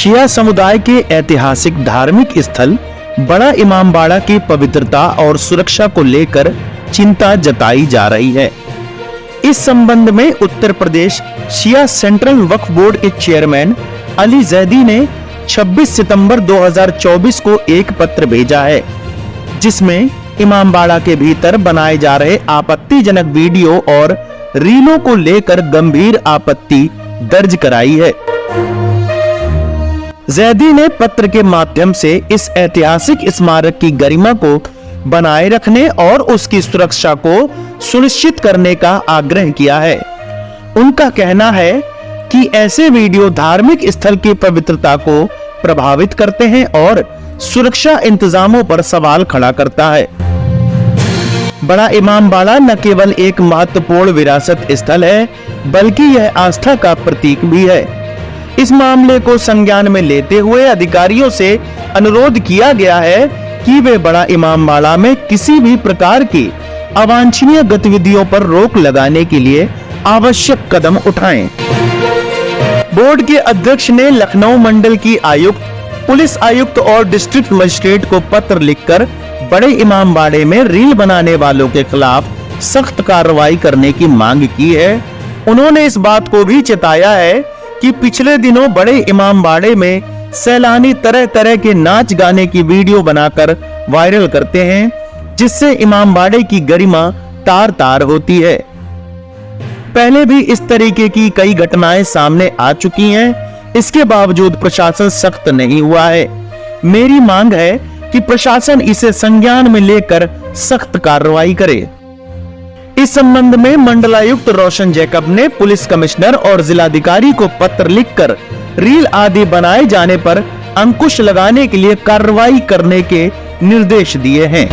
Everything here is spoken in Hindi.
शिया समुदाय के ऐतिहासिक धार्मिक स्थल बड़ा इमामबाड़ा की पवित्रता और सुरक्षा को लेकर चिंता जताई जा रही है। इस संबंध में उत्तर प्रदेश शिया सेंट्रल वक्फ बोर्ड के चेयरमैन अली जैदी ने 26 सितंबर 2024 को एक पत्र भेजा है, जिसमें इमामबाड़ा के भीतर बनाए जा रहे आपत्तिजनक वीडियो और रीलों को लेकर गंभीर आपत्ति दर्ज कराई है। जैदी ने पत्र के माध्यम से इस ऐतिहासिक स्मारक की गरिमा को बनाए रखने और उसकी सुरक्षा को सुनिश्चित करने का आग्रह किया है। उनका कहना है कि ऐसे वीडियो धार्मिक स्थल की पवित्रता को प्रभावित करते हैं और सुरक्षा इंतजामों पर सवाल खड़ा करता है। बड़ा इमामबाड़ा न केवल एक महत्वपूर्ण विरासत स्थल है, बल्कि यह आस्था का प्रतीक भी है। इस मामले को संज्ञान में लेते हुए अधिकारियों से अनुरोध किया गया है कि वे बड़ा इमामबाड़ा में किसी भी प्रकार की अवांछनीय गतिविधियों पर रोक लगाने के लिए आवश्यक कदम उठाएं। बोर्ड के अध्यक्ष ने लखनऊ मंडल की आयुक्त, पुलिस आयुक्त और डिस्ट्रिक्ट मजिस्ट्रेट को पत्र लिखकर बड़े इमामबाड़े में रील बनाने वालों के खिलाफ सख्त कार्रवाई करने की मांग की है। उन्होंने इस बात को भी चेताया है कि पिछले दिनों बड़े इमामबाड़े में सैलानी तरह तरह के नाच गाने की वीडियो बनाकर वायरल करते हैं, जिससे इमामबाड़े की गरिमा तार तार होती है। पहले भी इस तरीके की कई घटनाएं सामने आ चुकी हैं, इसके बावजूद प्रशासन सख्त नहीं हुआ है। मेरी मांग है कि प्रशासन इसे संज्ञान में लेकर सख्त कार्रवाई करे। इस संबंध में मंडलायुक्त रोशन जैकब ने पुलिस कमिश्नर और जिलाधिकारी को पत्र लिखकर रील आदि बनाए जाने पर अंकुश लगाने के लिए कार्रवाई करने के निर्देश दिए हैं।